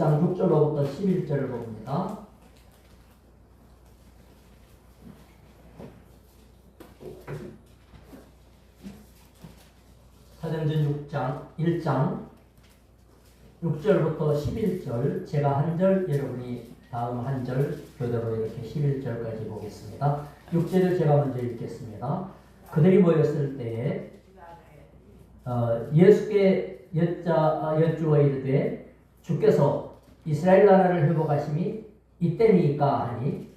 6장 6절로부터 11절을 봅니다. 사도행전 1장 6절부터 11절, 제가 한 절, 여러분이 다음 한 절 교대로 이렇게 11절까지 보겠습니다. 6절을 제가 먼저 읽겠습니다. 그들이 모였을 때에 예수께 여쭈어 이르되 주께서 이스라엘 나라를 회복하심이 이때니까 하니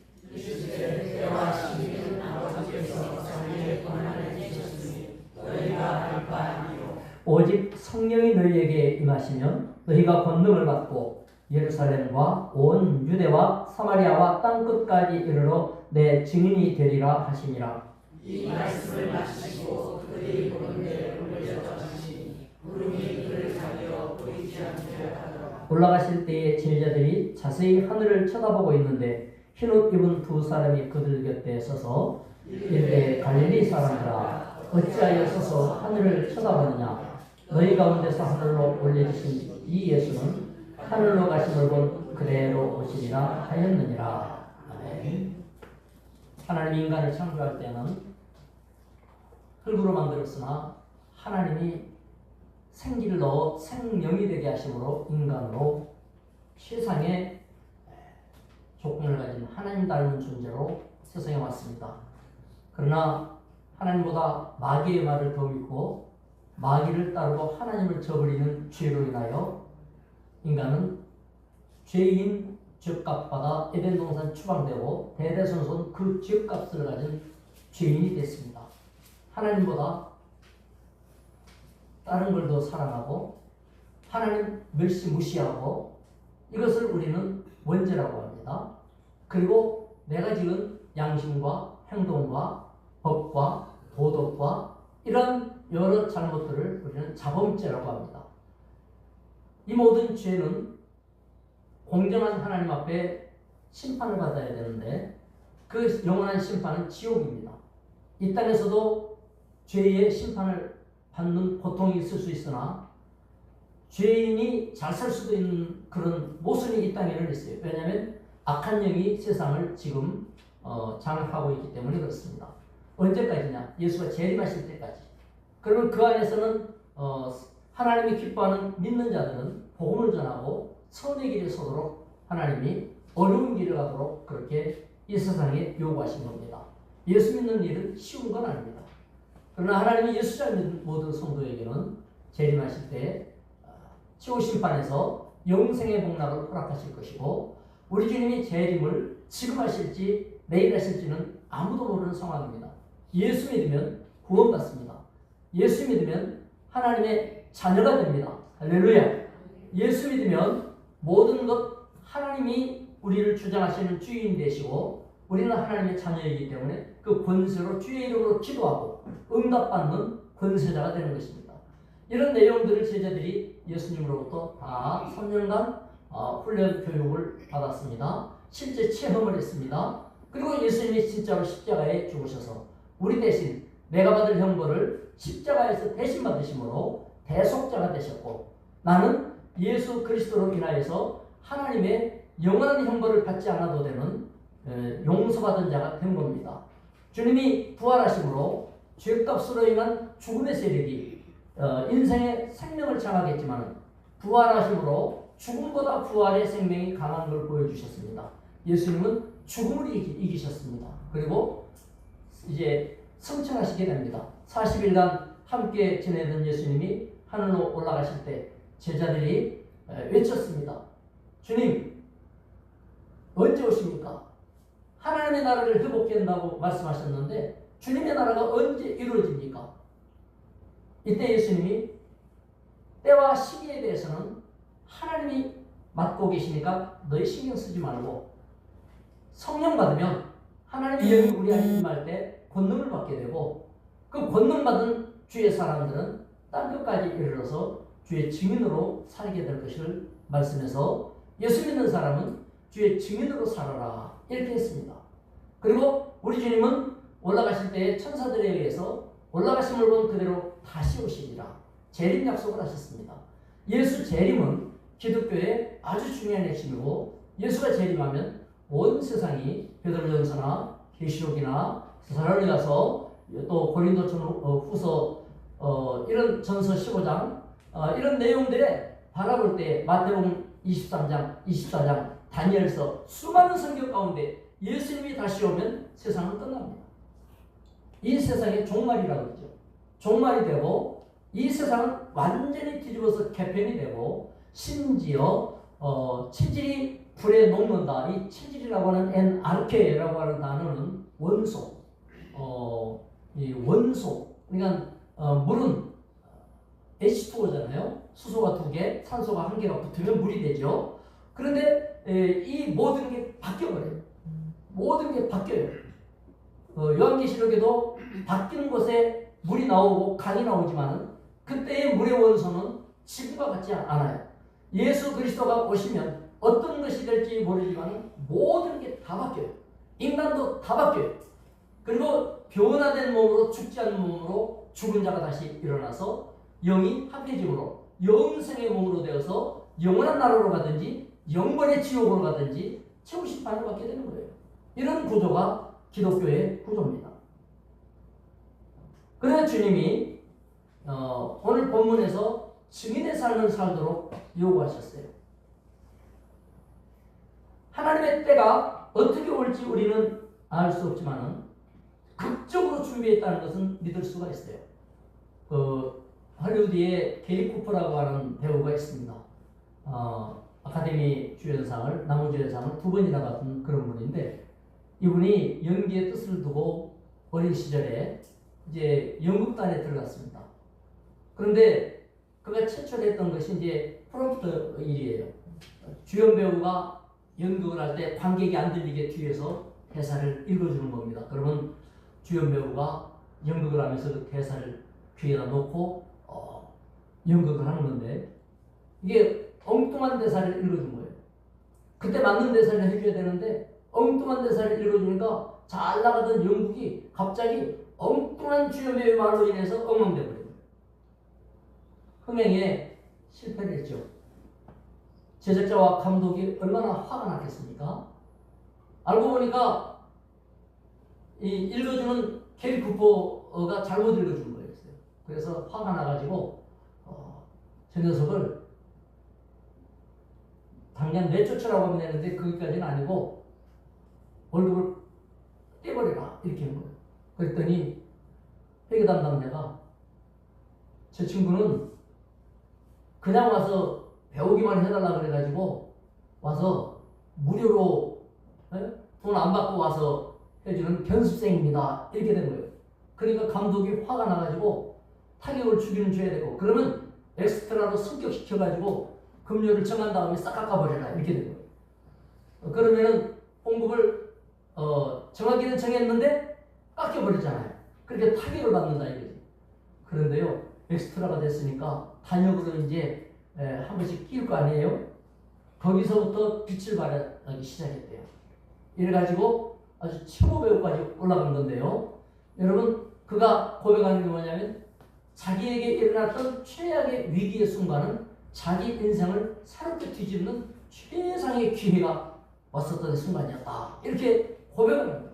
오직 성령이 너희에게 임하시면 너희가 권능을 받고 예루살렘과 온 유대와 사마리아와 땅끝까지 이르러 내 증인이 되리라 하시니라. 이 말씀을 마치시고 그들이 보는데 올려졌으니 구름이 그를 가려 보이지 않게 하더라. 올라가실 때에 제자들이 자세히 하늘을 쳐다보고 있는데 흰옷 입은 두 사람이 그들 곁에 서서 이르되 갈릴리 사람들아 어찌하여 서서 하늘을 쳐다보느냐. 너희 가운데서 하늘로 올려주신 이 예수는 하늘로 가심을 본 그대로 오시리라 하였느니라. 아멘. 하나님이 인간을 창조할 때는 흙으로 만들었으나 하나님이 생기를 넣어 생명이 되게 하심으로 인간으로 세상에 조건을 가진 하나님 닮은 존재로 세상에 왔습니다. 그러나 하나님보다 마귀의 말을 더 믿고 마귀를 따르고 하나님을 저버리는 죄로 인하여 인간은 죄인 죄값받아 에덴 동산 추방되고 대대손손 그 죄값을 가진 죄인이 됐습니다. 하나님보다 다른 걸 더 사랑하고 하나님 멸시 무시하고 이것을 우리는 원죄라고 합니다. 그리고 내가 지은 양심과 행동과 법과 도덕과 이런 여러 잘못들을 우리는 자범죄라고 합니다. 이 모든 죄는 공정한 하나님 앞에 심판을 받아야 되는데 그 영원한 심판은 지옥입니다. 이 땅에서도 죄의 심판을 받는 고통이 있을 수 있으나 죄인이 잘 살 수도 있는 그런 모순이 이 땅에는 있어요. 왜냐하면 악한 영이 세상을 지금 장악하고 있기 때문에 그렇습니다. 언제까지냐? 예수가 재림하실 때까지. 그러면 그 안에서는 하나님이 기뻐하는 믿는 자들은 복음을 전하고 선의 길에 서도록 하나님이 어려운 길을 가도록 그렇게 이 세상에 요구하신 겁니다. 예수 믿는 일은 쉬운 건 아닙니다. 그러나 하나님이 예수 잘 믿는 모든 성도에게는 재림하실 때 최후 심판에서 영생의 복락을 허락하실 것이고 우리 주님이 재림을 지금 하실지 내일 하실지는 아무도 모르는 상황입니다. 예수 믿으면 구원받습니다. 예수 믿으면 하나님의 자녀가 됩니다. 할렐루야. 예수 믿으면 모든 것 하나님이 우리를 주장하시는 주인 되시고 우리는 하나님의 자녀이기 때문에 그 권세로 주의 이름으로 기도하고 응답받는 권세자가 되는 것입니다. 이런 내용들을 제자들이 예수님으로부터 다 3년간 훈련 교육을 받았습니다. 실제 체험을 했습니다. 그리고 예수님이 진짜로 십자가에 죽으셔서 우리 대신 내가 받을 형벌을 십자가에서 대신 받으심으로 대속자가 되셨고 나는 예수 그리스도로 인하여서 하나님의 영원한 형벌을 받지 않아도 되는 용서받은 자가 된 겁니다. 주님이 부활하심으로 죄값으로 인한 죽음의 세력이 인생의 생명을 장악했지만 부활하심으로 죽음보다 부활의 생명이 강한 걸 보여주셨습니다. 예수님은 죽음을 이기셨습니다. 그리고 이제 승천하시게 됩니다. 40일간 함께 지내던 예수님이 하늘로 올라가실 때 제자들이 외쳤습니다. 주님, 언제 오십니까? 하나님의 나라를 회복한다고 말씀하셨는데 주님의 나라가 언제 이루어집니까? 이때 예수님이 때와 시기에 대해서는 하나님이 맡고 계시니까 너희 신경 쓰지 말고 성령 받으면 하나님의 영이 우리 안에 임할 때 권능을 받게 되고 그 권능 받은 주의 사람들은 땅끝까지 이르러서 주의 증인으로 살게 될 것을 말씀해서 예수 믿는 사람은 주의 증인으로 살아라 이렇게 했습니다. 그리고 우리 주님은 올라가실 때 천사들에 의해서 올라가심을 본 그대로 다시 오시리라 재림 약속을 하셨습니다. 예수 재림은 기독교의 아주 중요한 핵심이고 예수가 재림하면 온 세상이 베드로전서나 계시록이나 사사를 가서 또 고린도전 후서 이런 전서 15장 이런 내용들에 바라볼 때 마태복음 23장, 24장, 다니엘서 수많은 성경 가운데 예수님이 다시 오면 세상은 끝납니다. 이 세상의 종말이라고 그러죠. 종말이 되고 이 세상은 완전히 뒤집어서 개편이 되고 심지어 체질이 불에 녹는다. 이 체질이라고 하는 엔아르케라고 하는 단어는 원소, 이 원소. 그러니까 물은 H2O잖아요. 수소가 2개, 산소가 1개가 붙으면 물이 되죠. 그런데 이 모든 게 바뀌어버려요. 모든 게 바뀌어요. 요한계시록에도 바뀌는 곳에 물이 나오고 강이 나오지만 그때의 물의 원소는 지금과 같지 않아요. 예수 그리스도가 오시면 어떤 것이 될지 모르지만 모든 게 다 바뀌어요. 인간도 다 바뀌어요. 그리고 변화된 몸으로 죽지 않는 몸으로 죽은 자가 다시 일어나서 영이 합해짐으로 영생의 몸으로 되어서 영원한 나라로 가든지 영원의 지옥으로 가든지 최후 심판을 받게 되는 거예요. 이런 구조가 기독교의 구조입니다. 그래서 주님이 오늘 본문에서 증인의 삶을 살도록 요구하셨어요. 하나님의 때가 어떻게 올지 우리는 알 수 없지만 극적으로 준비했다는 것은 믿을 수가 있어요. 할리우드에 게리 쿠퍼라고 하는 배우가 있습니다. 아카데미 주연상을, 남우주연상을 2번이나 받은 그런 분인데 이분이 연기의 뜻을 두고 어린 시절에 이제 연극단에 들어갔습니다. 그런데 그가 최초로 했던 것이 이제 프롬프트 일이에요. 주연 배우가 연극을 할 때 관객이 안 들리게 뒤에서 대사를 읽어주는 겁니다. 그러면 주연 배우가 연극을 하면서 그 대사를 귀에다 놓고 연극을 하는 건데 이게 엉뚱한 대사를 읽어준 거예요. 그때 맞는 대사를 해줘야 되는데 엉뚱한 대사를 읽어주니까 잘 나가던 연극이 갑자기 엉뚱한 주연 배우의 말로 인해서 엉망돼 버려요. 흥행에 실패를 했죠. 제작자와 감독이 얼마나 화가 났겠습니까? 알고 보니까 이 읽어주는 게리 쿠퍼가 잘못 읽어준 거였어요. 그래서 화가 나가지고 저 녀석을 당장 내쫓으라고 하면 되는데 거기까지는 아니고 월급을 떼버려라 이렇게 한 거예요. 그랬더니 회계 담당자가 저 친구는 그냥 와서 배우기만 해달라 그래가지고 와서 무료로 돈 안 받고 와서 해주는 견습생입니다 이렇게 된 거예요. 그러니까 감독이 화가 나가지고 타격을 주기는 줘야 되고 그러면 엑스트라로 승격시켜가지고 급료를 정한 다음에 싹 깎아버려라 이렇게 된 거예요. 그러면은 봉급을 정하기는 정했는데 깎여버리잖아요. 그렇게 타격을 받는다 이거지. 그런데요 엑스트라가 됐으니까 단역으로 이제 한 번씩 끼울 거 아니에요? 거기서부터 빛을 발하기 시작했대요. 이래가지고 아주 최고 배우까지 올라간 건데요. 여러분 그가 고백하는 게 뭐냐면 자기에게 일어났던 최악의 위기의 순간은 자기 인생을 새롭게 뒤집는 최상의 기회가 왔었던 순간이었다. 이렇게 고백을 합니다.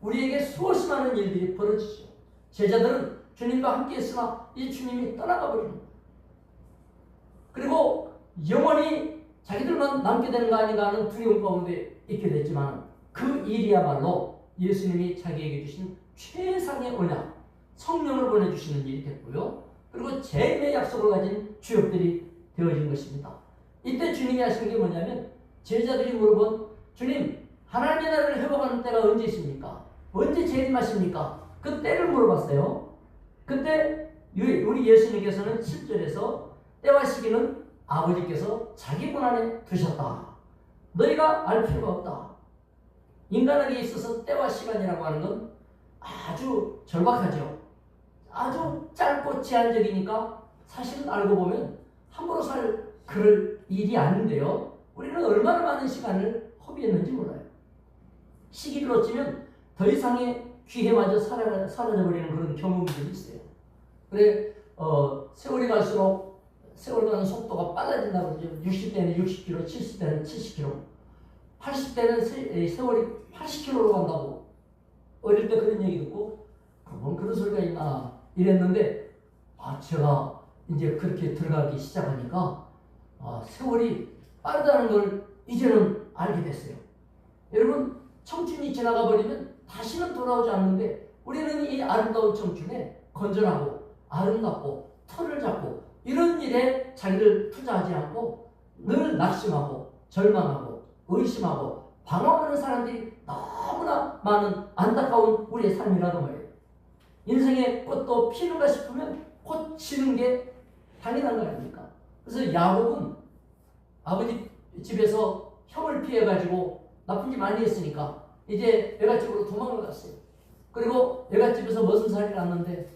우리에게 수없이 많은 일들이 벌어지죠. 제자들은 주님과 함께 있으나 이 주님이 떠나가 버리는 거예요. 그리고 영원히 자기들만 남게 되는 거 아닌가 하는 두려움 가운데 있게 됐지만 그 일이야말로 예수님이 자기에게 주신 최상의 언약, 성령을 보내주시는 일이 됐고요. 그리고 재림의 약속을 가진 주역들이 되어진 것입니다. 이때 주님이 하신 게 뭐냐면 제자들이 물어본 주님 하나님의 나라를 회복하는 때가 언제 있습니까? 언제 재림하십니까? 그 때를 물어봤어요. 그때 우리 예수님께서는 7절에서 때와 시기는 아버지께서 자기 권한에 두셨다. 너희가 알 필요가 없다. 인간에게 있어서 때와 시간이라고 하는 건 아주 절박하죠. 아주 짧고 제한적이니까 사실은 알고 보면 함부로 살 그럴 일이 아닌데요. 우리는 얼마나 많은 시간을 허비했는지 몰라요. 시기를 놓치면 더 이상의 기회마저 사라져버리는 그런 경험들이 있어요. 그래 세월이 갈수록 세월 가는 속도가 빨라진다고 그러죠. 60대는 60km, 70대는 70km, 80대는 세월이 80km로 간다고. 어릴 때 그런 얘기 듣고 뭔 그런 소리가 있나 이랬는데 제가 이제 그렇게 들어가기 시작하니까 세월이 빠르다는 걸 이제는 알게 됐어요. 여러분, 청춘이 지나가 버리면 다시는 돌아오지 않는데 우리는 이 아름다운 청춘에 건전하고 아름답고 털을 잡고 이런 일에 자기를 투자하지 않고 늘 낙심하고 절망하고 의심하고 방황하는 사람들이 너무나 많은 안타까운 우리의 삶이라도 말이에요. 인생의 꽃도 피는가 싶으면 꽃 지는 게 당연한 거 아닙니까? 그래서 야곱은 아버지 집에서 형을 피해가지고 나쁜 짓 많이 했으니까 이제 외갓집으로 도망을 갔어요. 그리고 외갓집에서 머슴 살이를 났는데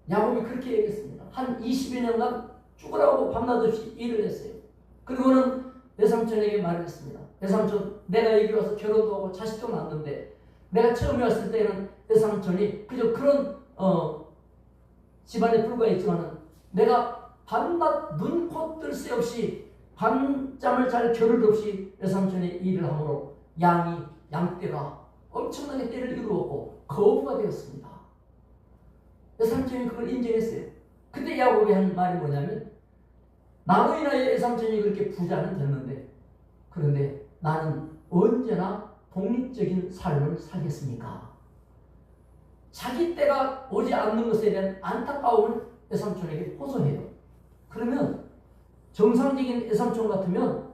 야곱이 그렇게 얘기했습니다. 한 22년간 죽으라고 밤낮 없이 일을 했어요. 그리고는 외삼촌에게 말을 했습니다. 외삼촌, 내가 여기 와서 결혼도 하고 자식도 낳았는데 내가 처음에 왔을 때는 외삼촌이 그저 그런 집안에 불과했지만 내가 밤낮 눈코 뜰 새 없이 밤잠을 잘 겨를 없이 외삼촌이 일을 하므로 양떼가 엄청나게 떼를 이루었고 거부가 되었습니다. 외삼촌이 그걸 인정했어요. 그때 야곱이 한 말이 뭐냐면 나무의 나이에 외삼촌이 그렇게 부자는 됐는데 그런데 나는 언제나 독립적인 삶을 살겠습니까? 자기 때가 오지 않는 것에 대한 안타까움을 외삼촌에게 호소해요. 그러면 정상적인 외삼촌 같으면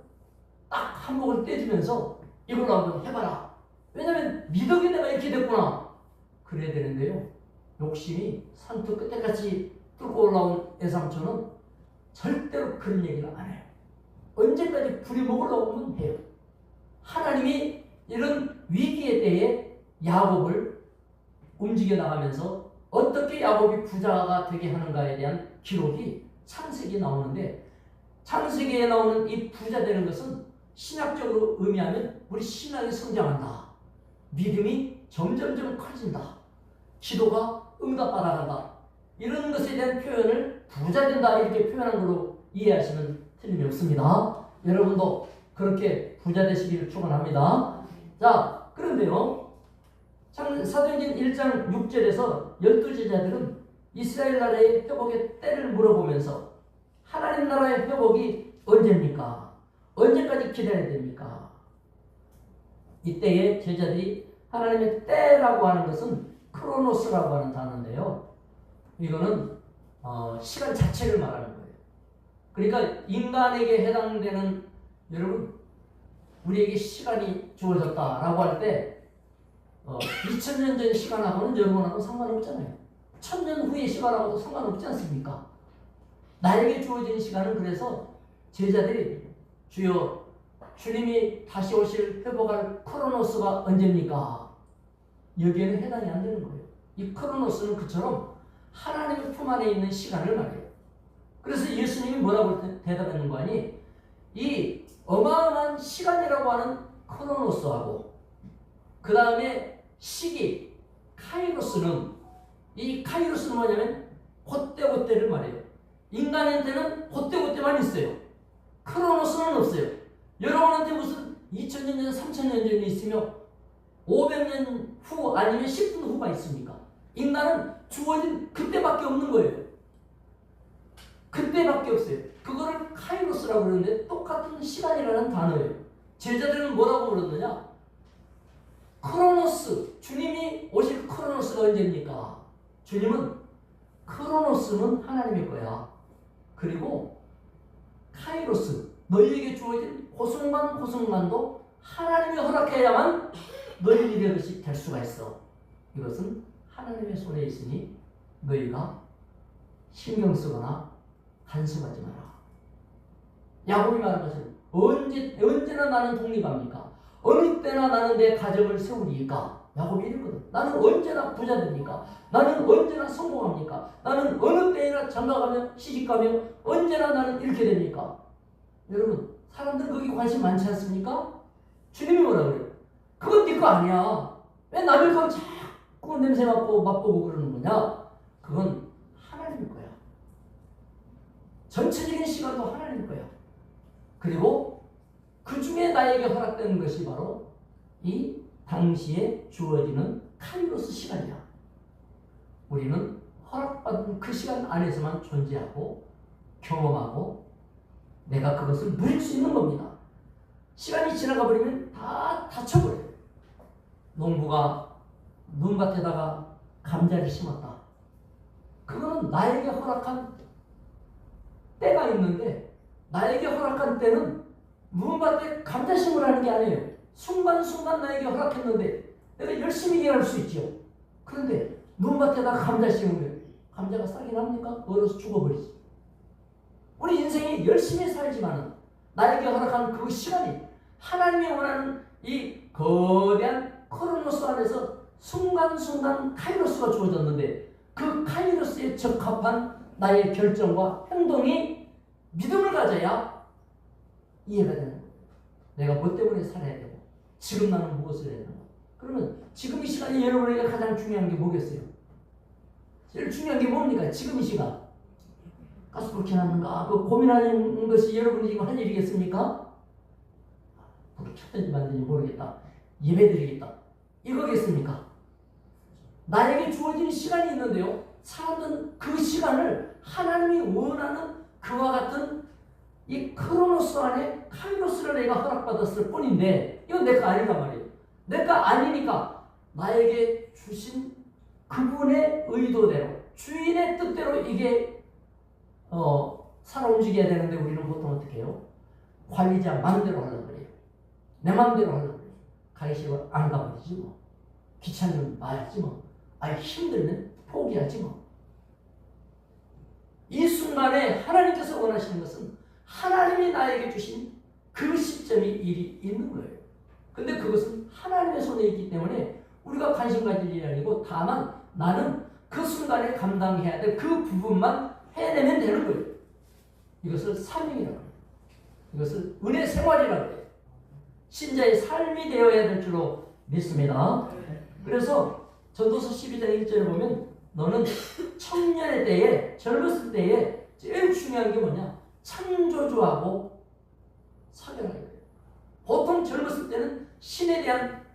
딱 한복을 떼주면서 이걸로 한번 해봐라. 왜냐면 미덕이 내가 이렇게 됐구나. 그래야 되는데요. 욕심이 산토 끝에까지 뚫고 올라온 외삼촌은 절대로 그런 얘기를 안 해요. 언제까지 부리목을 넣으면 해요. 하나님이 이런 위기의 때에 야곱을 움직여 나가면서 어떻게 야곱이 부자가 되게 하는가에 대한 기록이 창세기에 나오는데 창세기에 나오는 이 부자 되는 것은 신학적으로 의미하면 우리 신앙이 성장한다. 믿음이 점점점 커진다. 기도가 응답받아간다. 이런 것에 대한 표현을 부자 된다 이렇게 표현한 걸로 이해하시면 틀림이 없습니다. 여러분도 그렇게 부자 되시기를 축원합니다. 자, 그런데요. 사도행전 1장 6절에서 12제자들은 이스라엘 나라의 회복의 때를 물어보면서 하나님 나라의 회복이 언제입니까? 언제까지 기다려야 됩니까? 이때에 제자들이 하나님의 때라고 하는 것은 크로노스라고 하는 단어인데요. 이거는 시간 자체를 말하는 거예요. 그러니까 인간에게 해당되는 여러분 우리에게 시간이 주어졌다라고 할 때 2000년 전 시간하고는 여러분하고 상관없잖아요. 1000년 후의 시간하고도 상관없지 않습니까? 나에게 주어진 시간은 그래서 제자들이 주여 주님이 다시 오실 회복할 크로노스가 언제입니까? 여기에는 해당이 안 되는 거예요. 이 크로노스는 그처럼 하나님의 품 안에 있는 시간을 말해요. 그래서 예수님이 뭐라고 대답하는 거 아니? 이 어마어마한 시간이라고 하는 크로노스하고 그 다음에 시기 카이로스는 이 카이로스는 뭐냐면 그때그때를 말해요. 인간한테는 그때그때만 있어요. 크로노스는 없어요. 여러분한테 무슨 2000년 전 3000년 전이 있으며 500년 후 아니면 10분 후가 있습니까? 인간은 주어진 그때밖에 없는 거예요. 그때밖에 없어요. 그거를 카이로스라고 그러는데 똑같은 시간이라는 단어예요. 제자들은 뭐라고 그러느냐? 크로노스, 주님이 오실 크로노스가 언제입니까? 주님은 크로노스는 하나님의 거야. 그리고 카이로스, 너희에게 주어진 고순간도 하나님이 허락해야만 너희 일의 것이 될 수가 있어. 이것은 하나님의 손에 있으니 너희가 신경 쓰거나 간섭하지 마라. 야곱이 말한 것은 언제나 나는 독립합니까? 어느 때나 나는 내 가정을 세우리까? 야곱이 이랬거든. 나는 언제나 부자 됩니까? 나는 언제나 성공합니까? 나는 어느 때나 장가가며 시집가며 언제나 나는 이렇게 됩니까? 여러분, 사람들은 거기 관심 많지 않습니까? 주님이 뭐라 그래요? 그건 네 거 아니야. 왜 남의 걸 자꾸 냄새 맡고 맛보고 그러는 거냐? 그건 하나님의 거야. 전체적인 시간도 하나님 거야. 그리고 그 중에 나에게 허락되는 것이 바로 이 당시에 주어지는 카이로스 시간이야. 우리는 허락받은 그 시간 안에서만 존재하고 경험하고 내가 그것을 누릴 수 있는 겁니다. 시간이 지나가 버리면 다 닫혀버려요. 농부가 눈밭에다가 감자를 심었다. 그거는 나에게 허락한 때가 있는데, 나에게 허락한 때는 눈밭에 감자 심으라는 게 아니에요. 순간순간 나에게 허락했는데 내가 열심히 일할 수 있죠. 그런데 눈밭에다 감자 심으면 감자가 싹이 납니까? 얼어서 죽어버리지. 우리 인생이 열심히 살지만은 나에게 허락한 그 시간이 하나님이 원하는 이 거대한 크로노스 안에서 순간순간 카이로스가 주어졌는데, 그 카이로스에 적합한 나의 결정과 행동이 믿음을 가져야 이해가 되는 거예요. 내가 뭐 때문에 살아야 되고 지금 나는 무엇을 해야 되는 거예요. 그러면 지금 이 시간이 여러분에게 가장 중요한 게 뭐겠어요? 제일 중요한 게 뭡니까? 지금 이 시간. 가스불 켜놨는가? 그 고민하는 것이 여러분이 지금 할 일이겠습니까? 불을 켰든지 만든지 모르겠다. 예배드리겠다. 이거겠습니까? 나에게 주어진 시간이 있는데요. 사람은 그 시간을 하나님이 원하는 그와 같은 이 크로노스 안에 카이로스를 내가 허락받았을 뿐인데, 이건 내가 아니란 말이에요. 내가 아니니까 나에게 주신 그분의 의도대로, 주인의 뜻대로 이게 살아 움직여야 되는데, 우리는 보통 어떻게 해요? 관리자 마음대로 하려고 그래요. 내 마음대로 하려고 그래요. 가기 싫어 안 가버리지 뭐. 귀찮으면 말지 뭐. 아니 힘들면 포기하지 뭐. 이 순간에 하나님께서 원하시는 것은 하나님이 나에게 주신 그 시점이 일이 있는 거예요. 근데 그것은 하나님의 손에 있기 때문에 우리가 관심 가질 일이 아니고, 다만 나는 그 순간에 감당해야 될 그 부분만 해내면 되는 거예요. 이것을 사명이라고 해요. 이것을 은혜 생활이라고 해요. 신자의 삶이 되어야 될 줄로 믿습니다. 그래서 전도서 12장 1절에 보면, 너는 청년의 때에, 젊었을 때에 제일 중요한 게 뭐냐? 창조주하고 사귀어야 돼요. 보통 젊었을 때는 신에 대한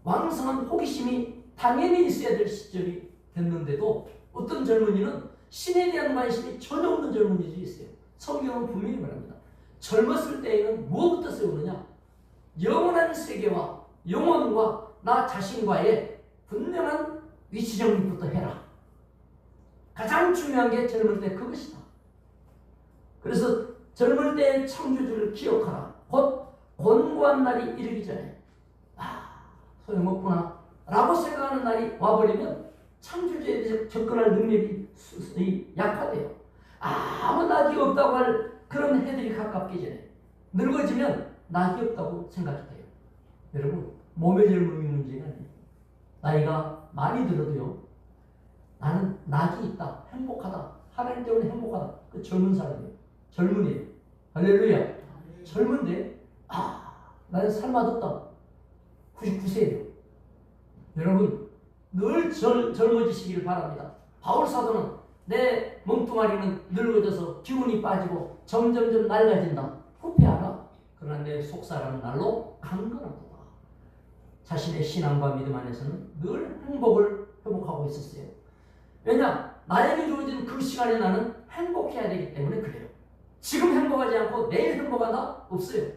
왕성한 호기심이 당연히 있어야 될 시점이 됐는데도, 어떤 젊은이는 신에 대한 관심이 전혀 없는 젊은이들이 있어요. 성경은 분명히 말합니다. 젊었을 때에는 무엇부터 세우느냐? 영원한 세계와 영혼과 나 자신과의 분명한 위치 정립부터 해라. 가장 중요한 게 젊을 때 그것이다. 그래서 젊을 때의 창조주를 기억하라. 곧 곤고한 날이 이르기 전에 소용없구나 라고 생각하는 날이 와버리면 창조주에 대해서 접근할 능력이 약화돼요. 아무 낙이 없다고 할 그런 해들이 가깝기 전에 늙어지면 낙이 없다고 생각이 돼요. 여러분, 몸의 젊음이 문제가 아니에요. 나이가 많이 들어도요, 나는 낙이 있다, 행복하다, 하나님 때문에 행복하다. 그 젊은 사람이에요. 젊은이에요. 할렐루야. 젊은데 나는 살맛없다. 99세예요. 여러분, 늘 젊어지시길 바랍니다. 바울 사도는 내 몸뚱아리는 늙어져서 기운이 빠지고 점점점 낡아진다. 후패하라. 그러나 내 속사람은 날로 강건하도다. 자신의 신앙과 믿음 안에서는 늘 행복을 회복하고 있었어요. 왜냐? 나에게 주어진 그 시간에 나는 행복해야 되기 때문에 그래요. 지금 행복하지 않고 내일 행복하다? 없어요.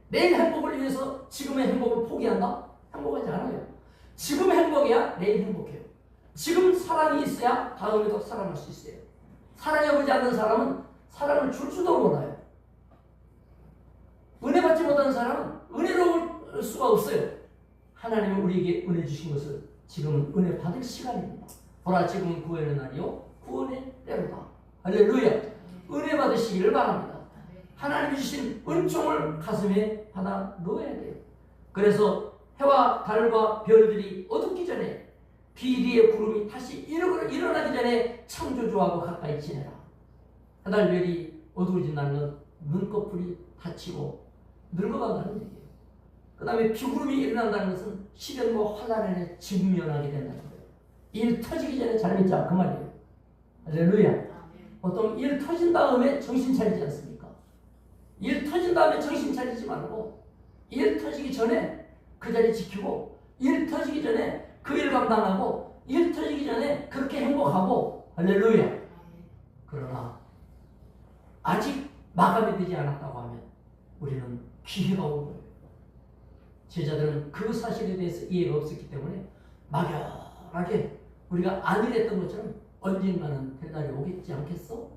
내일 행복을 위해서 지금의 행복을 포기한다? 행복하지 않아요. 지금 행복해야 내일 행복해요. 지금 사랑이 있어야 다음에도 사랑할 수 있어요. 사랑해보지 않는 사람은 사랑을 줄 수도 몰라요. 은혜 받지 못하는 사람은 은혜로울 수가 없어요. 하나님은 우리에게 은혜 주신 것을 지금은 은혜 받을 시간입니다. 보라, 지금은 구원의 날이요 구원의 때로다. 할렐루야. 은혜 받으시기를 바랍니다. 하나님이 주신 은총을 가슴에 받아 넣어야 돼요. 그래서 해와 달과 별들이 어둡기 전에, 비리의 구름이 다시 일어나기 전에 창조주하고 가까이 지내라. 해달 별이 어두워진다는 건 눈꺼풀이 다치고 늙어간다는 얘기예요. 그 다음에 비구름이 일어난다는 것은 시련과 환난에 직면하게 된다는 거예요. 일 터지기 전에 잘 믿자 그 말이에요. 할렐루야. 보통 일 터진 다음에 정신 차리지 않습니까? 일 터진 다음에 정신 차리지 말고 일 터지기 전에 그 자리 지키고 일 터지기 전에 그 일 감당하고 일 터지기 전에 그렇게 행복하고 할렐루야. 그러나 아직 마감이 되지 않았다고 하면 우리는 기회가 온 거예요. 제자들은 그 사실에 대해서 이해가 없었기 때문에 막연하게 우리가 안일했던 것처럼 언젠가는 그날이 오겠지 않겠어?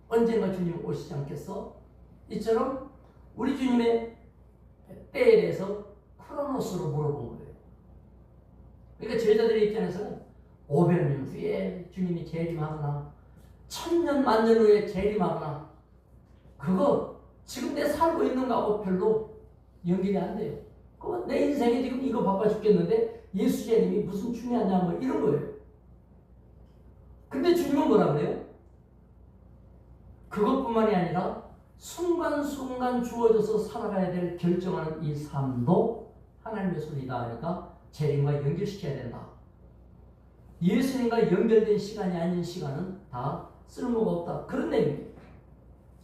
언젠가 주님 오시지 않겠어? 이처럼 우리 주님의 때에 대해서 크로노스로 물어본 거예요. 그러니까 제자들의 입장에서는 500년 후에 주님이 재림하거나 1000년 만년 후에 재림하거나 그거 지금 내 살고 있는 거하고 별로 연결이 안 돼요. 그거 내 인생에 지금 이거 바빠 죽겠는데 예수 재림이 무슨 중요하냐 뭐 이런 거예요. 근데 주님은 뭐라 그래요? 그것뿐만이 아니라 순간순간 주어져서 살아가야 될 결정하는 이 삶도 하나님의 손이다 하니까 재림과 연결시켜야 된다. 예수님과 연결된 시간이 아닌 시간은 다 쓸모가 없다. 그런 내용입니다.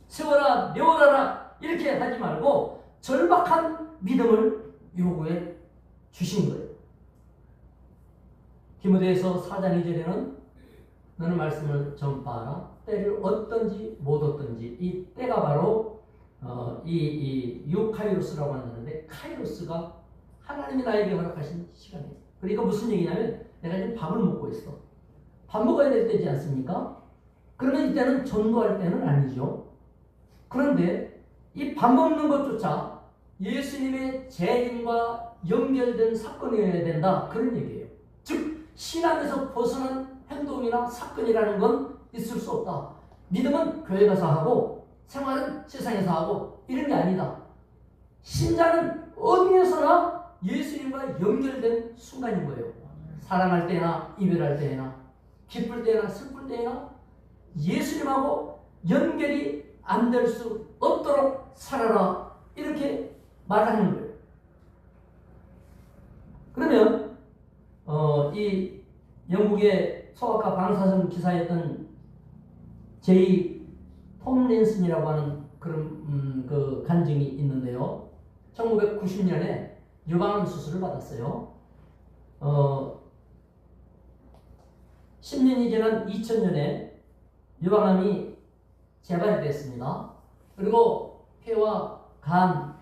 세워라 메워라라 이렇게 하지 말고 절박한 믿음을 요구해 주신 거예요. 디모데후서 4장 2절에는 너는 말씀을 전파하라. 때를 얻든지 못 얻든지 이 때가 바로 이 유카이로스라고 하는데 카이로스가 하나님이 나에게 허락하신 시간이에요. 그러니까 무슨 얘기냐면 내가 지금 밥을 먹고 있어. 밥 먹어야 될 때지 않습니까? 그러면 이때는 전도할 때는 아니죠. 그런데 이 밥 먹는 것조차 예수님의 재림과 연결된 사건이어야 된다. 그런 얘기예요. 즉 신앙에서 벗어난 행동이나 사건이라는 건 있을 수 없다. 믿음은 교회 가서 하고 생활은 세상에서 하고 이런 게 아니다. 신자는 어디에서나 예수님과 연결된 순간인 거예요. 사랑할 때나 이별할 때나 기쁠 때나 슬플 때나 예수님하고 연결이 안 될 수 없도록 살아라 이렇게 말하는 거예요. 그러면 이 영국의 소아과 방사선 기사였던 제이 톰린슨이라고 하는 그런 그 간증이 있는데요. 1990년에 유방암 수술을 받았어요. 10년이 지난 2000년에 유방암이 재발이 됐습니다. 그리고 폐와 간,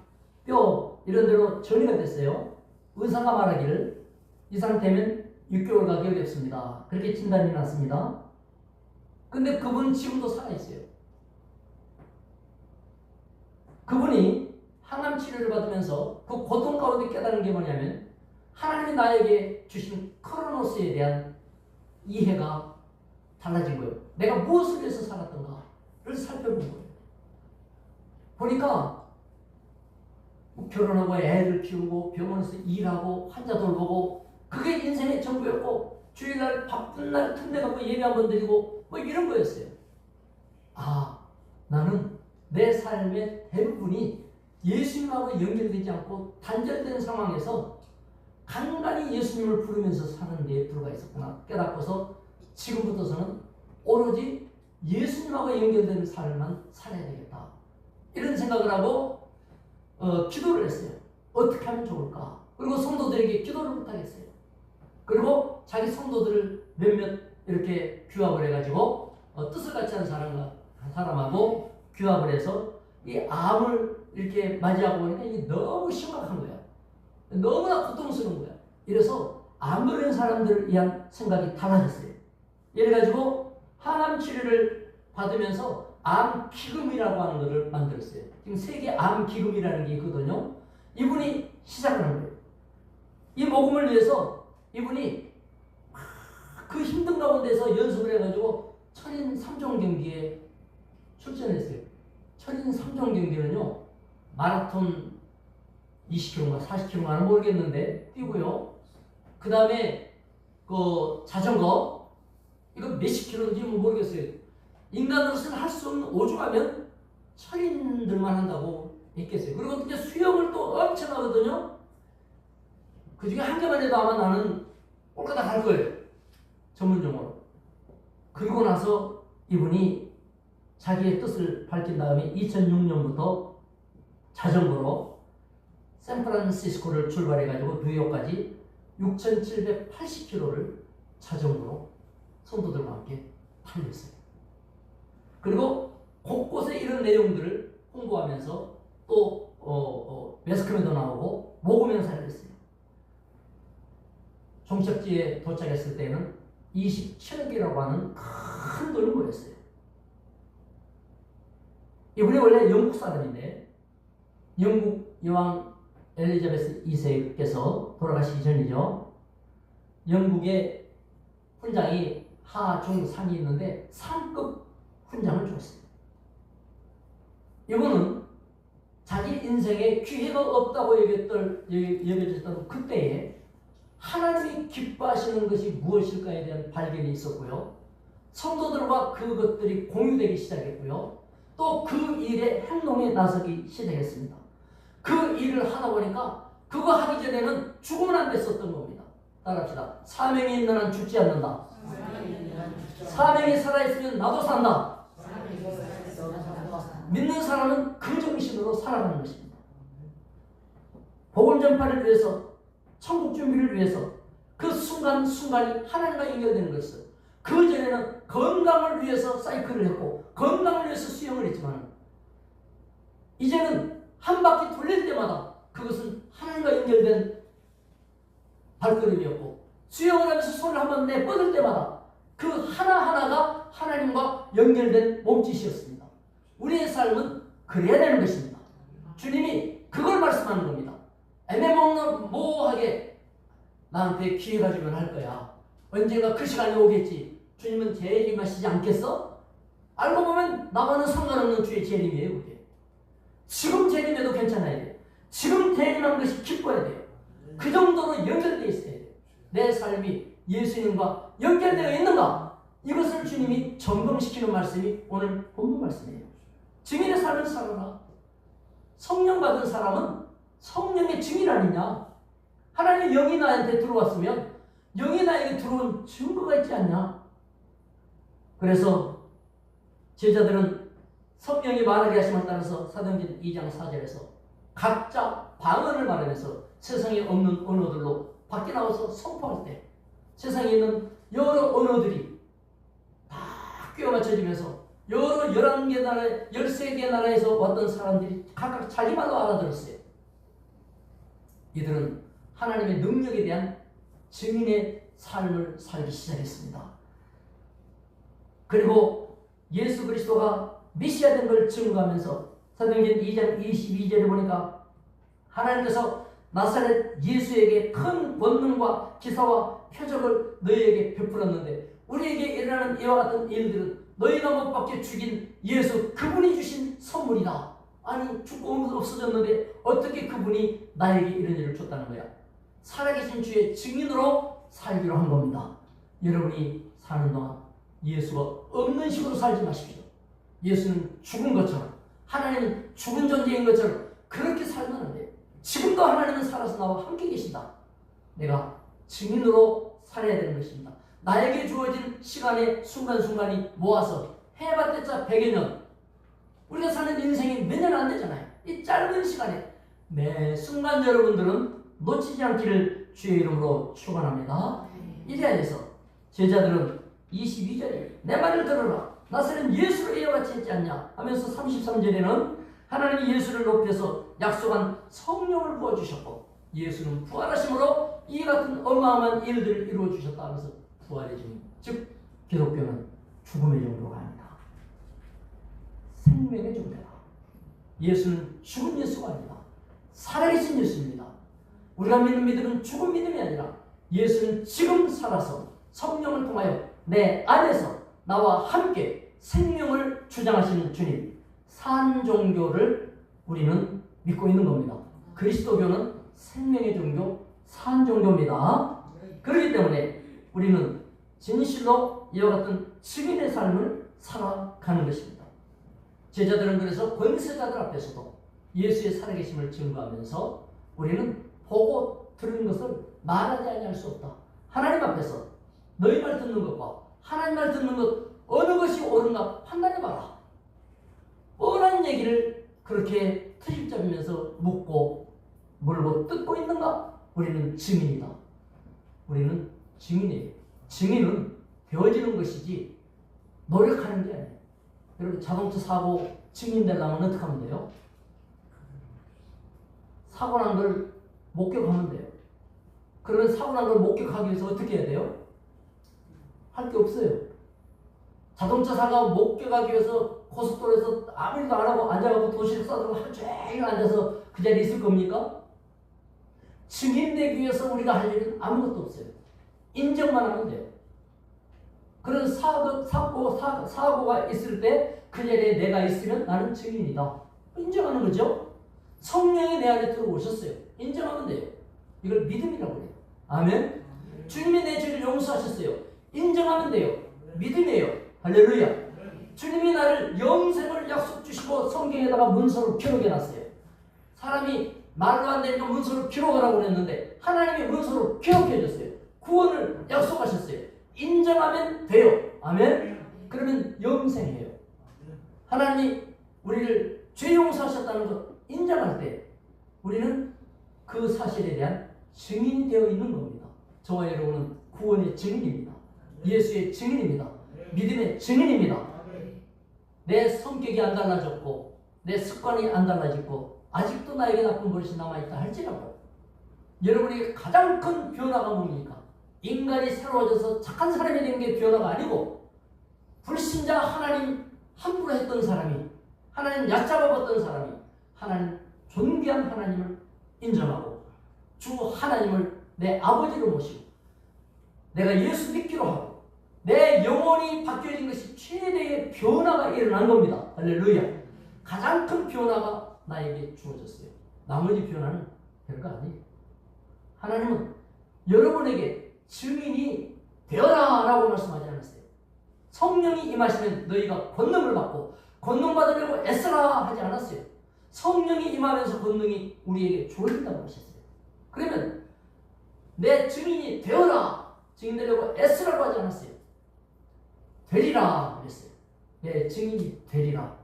뼈 이런 데로 전이가 됐어요. 의사가 말하기를 이 상태면 6개월 가기 어렵습니다. 그렇게 진단이 났습니다. 근데 그분은 지금도 살아있어요. 그분이 항암 치료를 받으면서 그 고통 가운데 깨달은 게 뭐냐면 하나님이 나에게 주신 크로노스에 대한 이해가 달라진 거예요. 내가 무엇을 위해서 살았던가를 살펴본 거예요. 보니까 결혼하고 애를 키우고 병원에서 일하고 환자 돌보고 그게 인생의 전부였고 주일날 바쁜 날 틈내 갖고 예배 한번 드리고 뭐 이런 거였어요. 아, 나는 내 삶의 대부분이 예수님하고 연결되지 않고 단절된 상황에서 간간히 예수님을 부르면서 사는 데에 불과했었구나 깨닫고서 지금부터서는 오로지 예수님하고 연결된 삶만 살아야 되겠다. 이런 생각을 하고 기도를 했어요. 어떻게 하면 좋을까? 그리고 성도들에게 기도를 부탁했어요. 그리고 자기 성도들을 몇몇 이렇게 규합을 해가지고 뜻을 같이 하는 사람하고 규합을 해서 이 암을 이렇게 맞이하고 보니까 이게 너무 심각한 거야. 너무나 고통스러운 거야. 이래서 암 걸린 사람들을 위한 생각이 달라졌어요. 이래가지고 항암 치료를 받으면서 암 기금이라고 하는 것을 만들었어요. 지금 세계 암 기금이라는 게 있거든요. 이분이 시작을 한 거예요. 이 모금을 위해서 이분이 그 힘든 가운데서 연습을 해가지고 천인 3종 경기에 출전했어요. 천인 3종 경기는요, 마라톤 20km인가 40km인가 모르겠는데 뛰고요. 그 다음에 그 자전거 이거 몇십 킬로인지 모르겠어요. 인간으로서는 할 수 없는 오죽하면 천인들만 한다고 했겠어요. 그리고 이제 수영을 또 엄청 하거든요. 그 중에 한 개만 해도 아마 나는 꼴까닥 할 거예요. 전문용어로. 그리고 나서 이분이 자기의 뜻을 밝힌 다음에 2006년부터 자전거로 샌프란시스코를 출발해가지고 뉴욕까지 6,780km를 자전거로 성도들과 함께 달렸어요. 그리고 곳곳에 이런 내용들을 홍보하면서 또 매스컴에도 나오고 모금 행사를 했어요. 종착지에 도착했을 때는 27억이라고 하는 큰 돈을 모였어요. 이분이 원래 영국 사람인데 영국 여왕 엘리자베스 2세께서 돌아가시기 전이죠. 영국의 훈장이 하, 중, 상이 있는데 상급 훈장을 줬어요. 이분은 자기 인생에 기회가 없다고 여겨졌던 그때에 하나님이 기뻐하시는 것이 무엇일까에 대한 발견이 있었고요. 성도들과 그것들이 공유되기 시작했고요. 또 그 일에 행동에 나서기 시작했습니다. 그 일을 하다 보니까 그거 하기 전에는 죽으면 안 됐었던 겁니다. 따라합시다. 사명이 있는 한 죽지 않는다. 사명이 살아있으면 나도 산다. 믿는 사람은 그 정신으로 살아가는 것입니다. 복음 전파를 위해서, 천국 준비를 위해서 그 순간순간이 하나님과 연결되는 것이었어요. 그 전에는 건강을 위해서 사이클을 했고 건강을 위해서 수영을 했지만 이제는 한 바퀴 돌릴 때마다 그것은 하나님과 연결된 발걸음이었고 수영을 하면서 손을 한번 내뻗을 때마다 그 하나하나가 하나님과 연결된 몸짓이었습니다. 우리의 삶은 그래야 되는 것입니다. 주님이 그걸 말씀하는 겁니다. 애매모호하게 나한테 기회가 주면 할 거야. 언젠가 그 시간이 오겠지. 주님은 재림하시지 않겠어? 알고 보면 나와는 상관없는 주의 재림이에요. 그게. 지금 재림해도 괜찮아야 돼요. 지금 재림한 것이 기뻐야 돼요. 그 정도로 연결되어 있어야 돼요. 내 삶이 예수님과 연결되어 있는가? 이것을 주님이 점검시키는 말씀이 오늘 본문 말씀이에요. 증인의 삶을 살아라. 성령 받은 사람은 성령의 증인 아니냐? 하나님의 영이 나한테 들어왔으면 영이 나에게 들어온 증거가 있지 않냐? 그래서 제자들은 성령이 말하게 하심을 따라서 사도행전 2장 4절에서 각자 방언을 말하면서 세상에 없는 언어들로 밖에 나와서 선포할 때 세상에 있는 여러 언어들이 다 끼워 맞춰지면서 여러 11개 나라, 13개 나라에서 왔던 사람들이 각각 자기말로 알아들었어요. 이들은 하나님의 능력에 대한 증인의 삶을 살기 시작했습니다. 그리고 예수 그리스도가 메시아 된 걸 증거하면서 사도행전 2장 22절에 보니까 하나님께서 나사렛 예수에게 큰 권능과 기사와 표적을 너희에게 베풀었는데 우리에게 일어나는 이와 같은 일들은 너희가 못 박혀 죽인 예수 그분이 주신 선물이다. 아니 죽고 없어졌는데 어떻게 그분이 나에게 이런 일을 줬다는 거야. 살아계신 주의 증인으로 살기로 한 겁니다. 여러분이 사는 동안 예수가 없는 식으로 살지 마십시오. 예수는 죽은 것처럼 하나님은 죽은 존재인 것처럼 그렇게 살면 안 돼요. 지금도 하나님은 살아서 나와 함께 계신다. 내가 증인으로 살아야 되는 것입니다. 나에게 주어진 시간의 순간순간이 모아서 해봤자 100여 년 우리가 사는 인생이 몇 년 안 되잖아요. 이 짧은 시간에 매 순간 여러분들은 놓치지 않기를 주의 이름으로 축원합니다. 이래야 돼서 제자들은 22절에 내 말을 들어라. 나사렛 예수를 이와 같이 했지 않냐 하면서 33절에는 하나님이 예수를 높여서 약속한 성령을 부어주셨고 예수는 부활하심으로 이 같은 어마어마한 일들을 이루어주셨다 하면서 부활의 증인, 즉 기독교는 죽음의 정도가 아니다. 생명의 존재다. 예수는 죽은 예수가 아니다. 살아계신 예수입니다. 우리가 믿는 믿음은 죽은 믿음이 아니라 예수는 지금 살아서 성령을 통하여 내 안에서 나와 함께 생명을 주장하시는 주님, 산 종교를 우리는 믿고 있는 겁니다. 그리스도교는 생명의 종교, 산 종교입니다. 그렇기 때문에 우리는 진실로 이와 같은 증인의 삶을 살아가는 것입니다. 제자들은 그래서 권세자들 앞에서도 예수의 살아계심을 증거하면서 우리는 보고 들은 것을 말하지 아니할 수 없다. 하나님 앞에서 너희 말 듣는 것과 하나님 말 듣는 것 어느 것이 옳은가 판단해봐라. 그렇게 트집 잡으면서 묻고 물고 뜯고 있는가? 우리는 증인이다. 우리는 증인이에요. 증인은 되어지는 것이지 노력하는 게 아니에요. 여러분 자동차 사고 증인 되려면 어떻게 하면 돼요? 사고 난 걸 목격하면 돼요. 그러면 사고 난 걸 목격하기 위해서 어떻게 해야 돼요? 할 게 없어요. 자동차 사고 목격하기 위해서 고속도로에서 아무 일도 안 하고 앉아가지고 도시락 싸들고 하루 종일 앉아서 그 자리에 있을 겁니까? 증인되기 위해서 우리가 할 일은 아무것도 없어요. 인정만 하면 돼요. 그런 사고가 있을 때 그 자리에 내가 있으면 나는 증인이다. 인정하는 거죠. 성령이 내 안에 들어오셨어요. 인정하면 돼요. 이걸 믿음이라고 해요. 아멘. 주님이 내 죄를 용서하셨어요. 인정하면 돼요. 믿음이에요. 할렐루야. 주님이 나를 영생을 약속 주시고 성경에다가 문서로 기록해 놨어요. 사람이 말로 안 되니까 문서로 기록하라고 그랬는데 하나님이 문서로 기록해 줬어요. 구원을 약속하셨어요. 인정하면 돼요. 아멘. 그러면 영생이에요. 하나님이 우리를 죄 용서하셨다는 것 인정할 때 우리는 그 사실에 대한 증인이 되어 있는 겁니다. 저와 여러분은 구원의 증인입니다. 예수의 증인입니다. 믿음의 증인입니다. 내 성격이 안 달라졌고 내 습관이 안 달라졌고 아직도 나에게 나쁜 버릇이 남아있다 할지라도 여러분에게 가장 큰 변화가 뭡니까? 인간이 새로워져서 착한 사람이 되는 게 변화가 아니고 불신자 하나님 함부로 했던 사람이 하나님 얕잡아봤던 사람이 하나님 존귀한 하나님을 인정하고 주 하나님을 내 아버지로 모시고 내가 예수 믿기로 하고 내 영혼이 바뀌어진 것이 최대의 변화가 일어난 겁니다. 할렐루야. 가장 큰 변화가 나에게 주어졌어요. 나머지 변화는 별거 아니에요. 하나님은 여러분에게 증인이 되어라 라고 말씀하지 않았어요. 성령이 임하시면 너희가 권능을 받고 권능 받으려고 애써라 하지 않았어요. 성령이 임하면서 권능이 우리에게 주어진다고 하셨어요. 그러면 내 증인이 되어라 증인 되려고 애쓰라고 하지 않았어요. 되리라 그랬어요. 내 증인이 되리라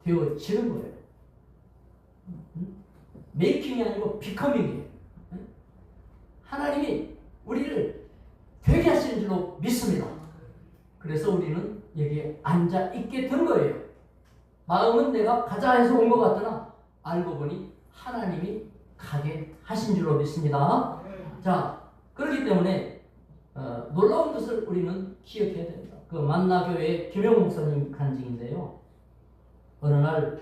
되어지는 거예요. 메이킹이 아니고 비커밍이에요. 하나님이 우리를 되게 하시는 줄로 믿습니다. 그래서 우리는 여기에 앉아 있게 된 거예요. 마음은 내가 가자 해서 온 것 같으나 알고 보니 하나님이 가게 하신 줄로 믿습니다. 자, 그렇기 때문에 놀라운 것을 우리는 기억해야 됩니다. 그 만나교회 김영 목사님 간증인데요. 어느 날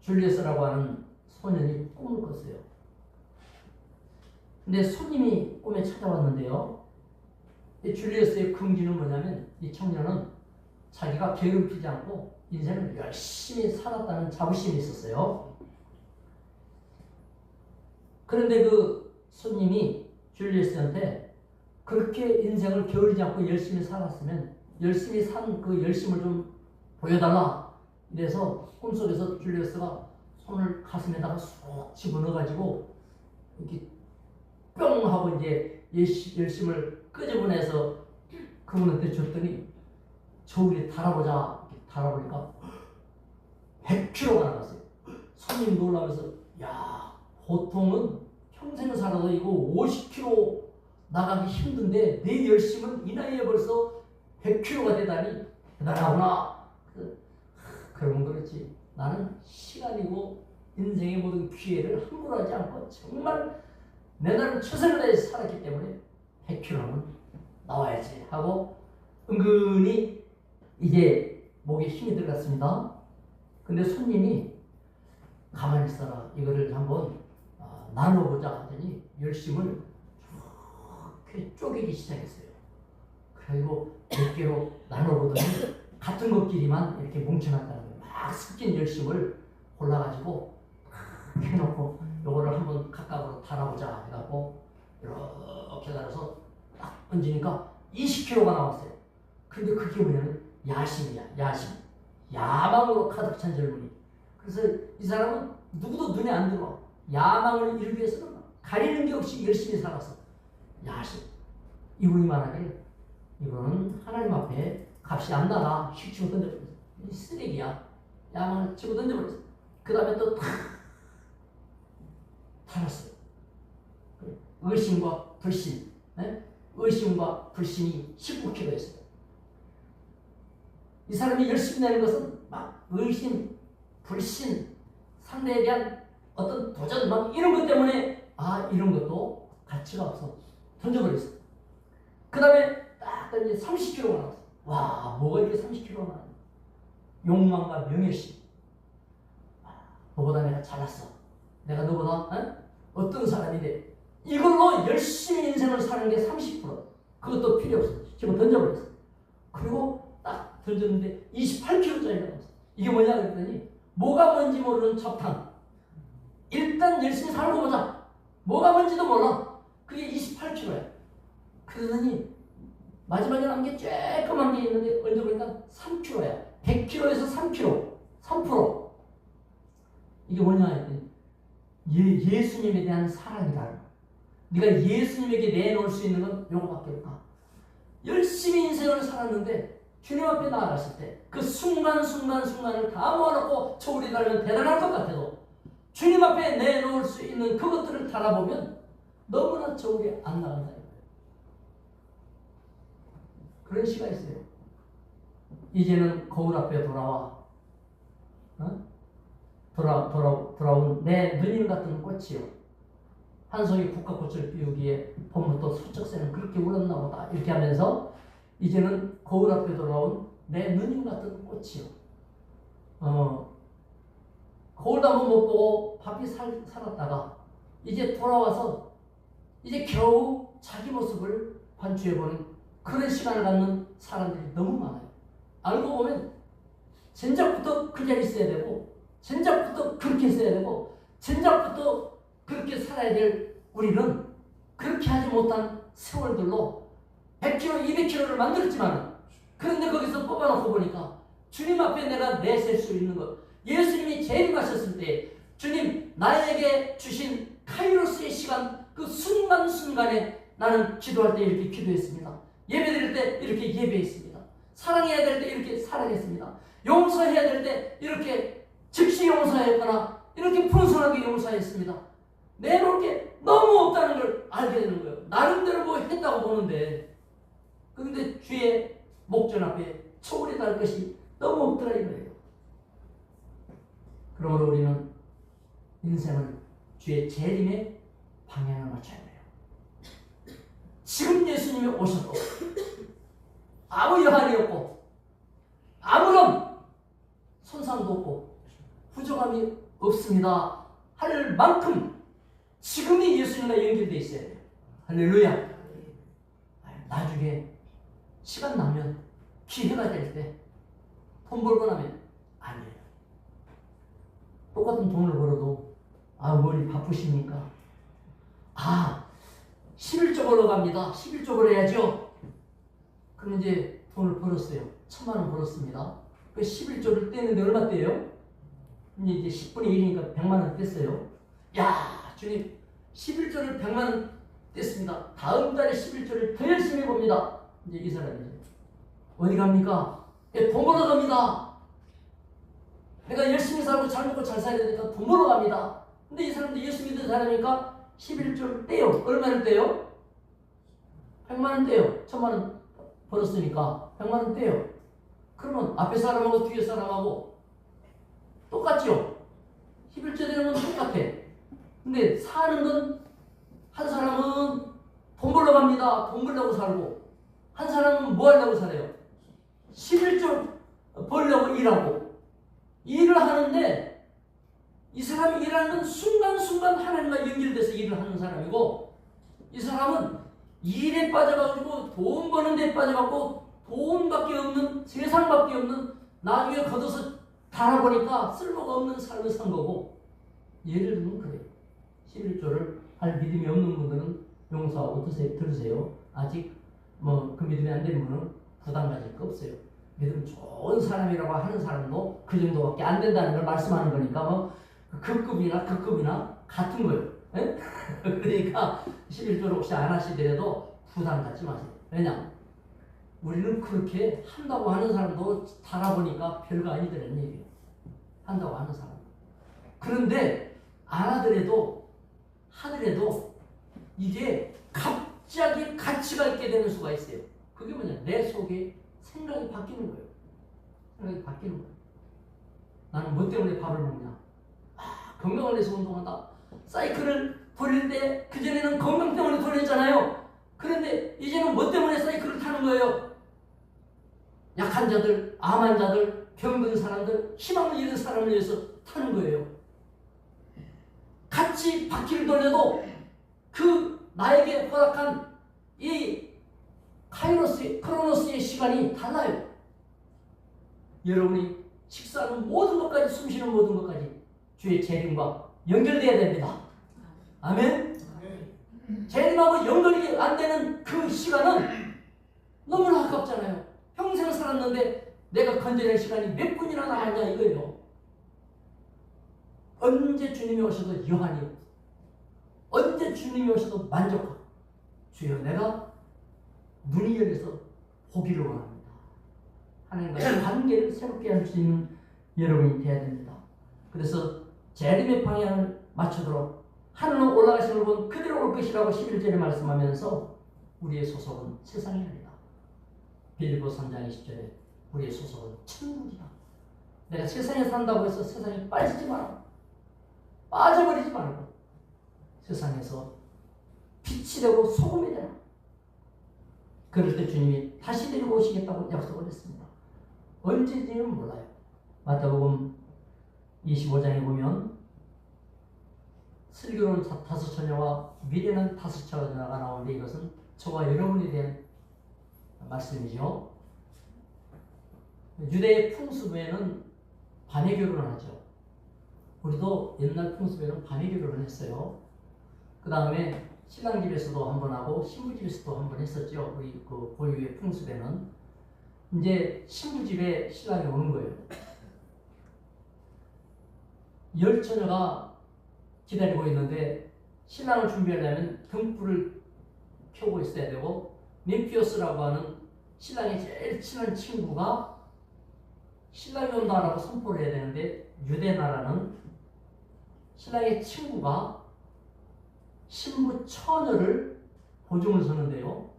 줄리어스라고 하는 소년이 꿈을 꿨어요. 근데 손님이 꿈에 찾아왔는데요. 이 줄리어스의 긍지는 뭐냐면 이 청년은 자기가 게으름피지 않고 인생을 열심히 살았다는 자부심이 있었어요. 그런데 그 손님이 줄리어스한테 그렇게 인생을 게으르지 않고 열심히 살았으면 열심히 산 그 열심을 좀 보여달라. 이래서 꿈속에서 줄리어스가 손을 가슴에다가 쏙 집어넣어가지고 이렇게 뿅 하고 이제 열심을 끄집어내서 그분한테 줬더니 저울에 달아보자. 이렇게 달아보니까 100kg가 나갔어요. 손님이 놀라면서 야, 보통은 평생 살아도 이거 50kg 나가기 힘든데 내 열심은 이 나이에 벌써 100kg가 되다니 대단하구나. 그러면 그렇지. 나는 시간이고 인생의 모든 기회를 함부로 하지 않고 정말 내 나름 최선을 다해서 살았기 때문에 100kg는 나와야지 하고 은근히 이제 목에 힘이 들어갔습니다. 근데 손님이 가만히 있어라. 이거를 한번 나눠보자 하더니 열심을 이렇게 쪼개기 시작했어요. 그리고 몇 개로 나눠보더니 같은 것끼리만 이렇게 뭉쳐놨다는 거예요. 막 섞인 열심을 골라가지고 해놓고 요거를 한번 각각으로 달아보자 해갖고 이렇게 달아서 딱 얹으니까 20kg가 나왔어요. 근데 그게 뭐냐면 야심이야. 야심. 야망으로 가득 찬 젊은이. 그래서 이 사람은 누구도 눈에 안 들어와. 야망을 이루기 위해서는 가리는 게 없이 열심히 살았어. 야심. 이분이 말하기를 이거는 하나님 앞에 값이 안 나가. 휙 치고 던져버렸어. 이 쓰레기야. 야망을 치고 던져버렸어. 그 다음에 또 탁 달았어요. 의심과 불신, 의심과 불신이 19kg였어요. 이 사람이 열심히 내는 것은 막 의심, 불신, 상대에 대한 어떤 도전, 막 이런 것 때문에 이런 것도 가치가 없어. 던져버렸어요. 그 다음에 딱 던지 30kg가 나왔어요. 와, 뭐가 이렇게 30kg가 나왔냐. 욕망과 명예심. 너보다 내가 잘났어. 내가 너보다 어떤 사람인데 이걸로 열심히 인생을 사는 게 30%. 그것도 필요 없어. 지금 던져버렸어. 그리고 딱 던졌는데 28kg짜리가 나왔어. 이게 뭐냐 그랬더니 뭐가 뭔지 모르는 적탕. 일단 열심히 살고 보자. 뭐가 뭔지도 몰라. 그게 28kg야. 그러더니 마지막에 남은 게 쬐끄만 게 있는데 언제 보니까 3kg야. 100kg에서 3kg. 3%. 이게 뭐냐 했더니 예수님에 대한 사랑이다. 네가 예수님에게 내놓을 수 있는 건 요거밖에 없다. 열심히 인생을 살았는데 주님 앞에 나아갔을 때 그 순간순간을 다 모아놓고 저울이 달면 대단할 것 같아도 주님 앞에 내놓을 수 있는 그것들을 달아보면 너무나 저울이 안 나간다. 그런 시가 있어요. 이제는 거울 앞에 돌아와. 돌아온 내 누님 같은 꽃이요. 한 송이 국화꽃을 피우기에 봄부터 소쩍새는 그렇게 울었나 보다. 이렇게 하면서 이제는 거울 앞에 돌아온 내 누님 같은 꽃이요. 거울도 한번 못 보고 바삐 살았다가 이제 돌아와서 이제 겨우 자기 모습을 반추해보는 그런 시간을 갖는 사람들이 너무 많아요. 알고 보면 전작부터 그 자리에 있어야 되고 전작부터 그렇게 써야 되고 전작부터 그렇게 살아야 될 우리는 그렇게 하지 못한 세월들로 100kg, 200kg를 만들었지만 그런데 거기서 뽑아놓고 보니까 주님 앞에 내가 내셀 수 있는 것 예수님이 재림하셨을 때 주님 나에게 주신 카이로스의 시간 그 순간순간에 나는 기도할 때 이렇게 기도했습니다. 예배드릴 때 이렇게 예배했습니다. 사랑해야 될 때 이렇게 사랑했습니다. 용서해야 될 때 이렇게 즉시 용서했거나 이렇게 풍성하게 용서했습니다. 내놓을 게 너무 없다는 걸 알게 되는 거예요. 나름대로 뭐 했다고 보는데 그런데 주의 목전 앞에 초월이 달 것이 너무 없더라 이거예요. 그러므로 우리는 인생을 주의 재림의 방향을 맞춰야 돼요. 지금 예수님이 오셔도 아무 여한이 없고 아무런 손상도 없고 부족함이 없습니다 할 만큼 지금이 예수님과 연결되어 있어야 돼요. 할렐루야. 나중에 시간 나면 기회가 될 때 돈 벌고 나면 아니에요. 똑같은 돈을 벌어도 머리 바쁘십니까? 11조 벌러 갑니다. 11조 벌어야죠. 그럼 이제 돈을 벌었어요. 1000만 원 벌었습니다. 그 11조를 떼는데 얼마 떼요? 이제 10분의 1이니까 100만 원 뗐어요. 야, 주님 11조를 100만 원 뗐습니다. 다음 달에 11조를 더 열심히 봅니다. 이제 이 사람이 어디 갑니까? 돈 벌어 갑니다. 내가 열심히 살고 잘 먹고 잘 살아야 되니까 돈 벌어 갑니다. 근데 이 사람도 예수 믿는 사람이니까 11조를 떼요. 얼마를 떼요? 100만 원 떼요. 1000만 원 벌었으니까 100만 원 떼요. 그러면 앞에 사람하고 뒤에 사람하고 똑같죠? 11조 되는 건 똑같아. 근데 사는 건 한 사람은 돈 벌러 갑니다. 돈 벌려고 살고 한 사람은 뭐 하려고 살아요? 11조 벌려고 일하고 일을 하는데 이 사람이 일하는 건 순간순간 하나님과 연결돼서 일을 하는 사람이고 이 사람은 일에 빠져가지고 돈 버는 데 빠져가지고 돈밖에 없는 세상밖에 없는 나중에 걷어서 달아보니까 쓸모가 없는 삶을 산 거고 예를 들면 그래요. 11조를 할 믿음이 없는 분들은 용서하고 들으세요. 아직 그 믿음이 안 되는 분은 부담 가질 거 없어요. 믿음 좋은 사람이라고 하는 사람도 그 정도밖에 안 된다는 걸 말씀하는 거니까 그 급이나 같은 거예요. 그러니까 11조를 혹시 안 하시더라도 부담 갖지 마세요. 왜냐? 우리는 그렇게 한다고 하는 사람도 달아보니까 별거 아니더라는 얘기예요. 한다고 하는 사람. 그런데 안 하더라도 이게 갑자기 가치가 있게 되는 수가 있어요. 그게 뭐냐? 내 속에 생각이 바뀌는 거예요. 생각이 바뀌는 거예요. 나는 뭐 때문에 밥을 먹냐? 건강을 위해서 운동한다. 사이클을 돌릴 때 그전에는 건강 때문에 돌렸잖아요. 그런데 이제는 뭐 때문에 사이클을 타는 거예요? 약한 자들, 암 환자들, 병든 사람들, 희망을 잃은 사람을 위해서 타는 거예요. 같이 바퀴를 돌려도 그 나에게 허락한 이 크로노스의 시간이 달라요. 여러분이 식사하는 모든 것까지, 숨쉬는 모든 것까지 주의 재림과 연결되어야 됩니다. 아멘? 재림하고 연결이 안 되는 그 시간은 너무나 아깝잖아요. 평생 살았는데 내가 건져낼 시간이 몇 분이나 남았냐 이거예요. 언제 주님이 오셔도 여한이 없어. 언제 주님이 오셔도 만족하고, 주여 내가 눈이 열려서 보기를 원합니다. 하나님과의 관계를 새롭게 할 수 있는 여러분이 되어야 됩니다. 그래서 재림의 방향을 맞추도록 하늘로 올라가시는 걸 본 그대로 올 것이라고 11절에 말씀하면서 우리의 소속은 세상이 아니다. 빌립보 3장 20절에 우리의 소속은 천국이다. 내가 세상에 산다고 해서 세상에 빠지지 마라. 빠져버리지 말고 세상에서 빛이 되고 소금이 되라. 그럴 때 주님이 다시 데리고 오시겠다고 약속을 했습니다. 언제인지는 몰라요. 마태복음 25장에 보면 슬기로운 다섯 처녀와 미련한 다섯 처녀가 나오는데 이것은 저와 여러분에 대한 말씀이죠. 유대의 풍습에는 밤에 결혼을 하죠. 우리도 옛날 풍습에는 밤에 결혼을 했어요. 그 다음에 신랑 집에서도 한 번 하고 신부 집에서도 한 번 했었죠. 우리 그 고유의 풍습에는. 이제 신부 집에 신랑이 오는 거예요. 10처녀가 기다리고 있는데 신랑을 준비하려면 등불을 켜고 있어야 되고, 멤피오스라고 하는 신랑의 제일 친한 친구가 신랑이 온다라고 선포를 해야 되는데, 유대 나라는 신랑의 친구가 신부 처녀를 보증을 서는데요.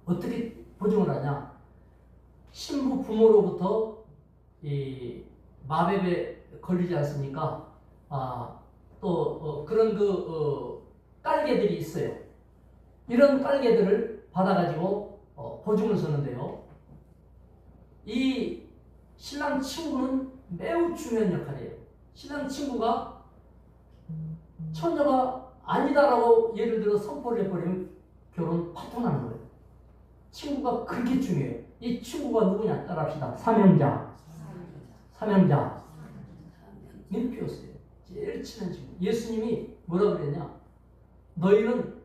어떻게 보증을 하냐? 신부 부모로부터 이 마법에 걸리지 않습니까? 그런 깔개들이 있어요. 이런 깔개들을 받아가지고 보증을 서는데요. 이 신랑 친구는 매우 중요한 역할이에요. 신랑 친구가 처녀가 아니다라고 예를 들어 선포를 해버리면 결혼 파토나는 거예요. 친구가 그렇게 중요해요. 이 친구가 누구냐? 따라합시다. 사명자. 멤피오스예요. 제일 친한 친구. 예수님이 뭐라고 그랬냐? 너희는,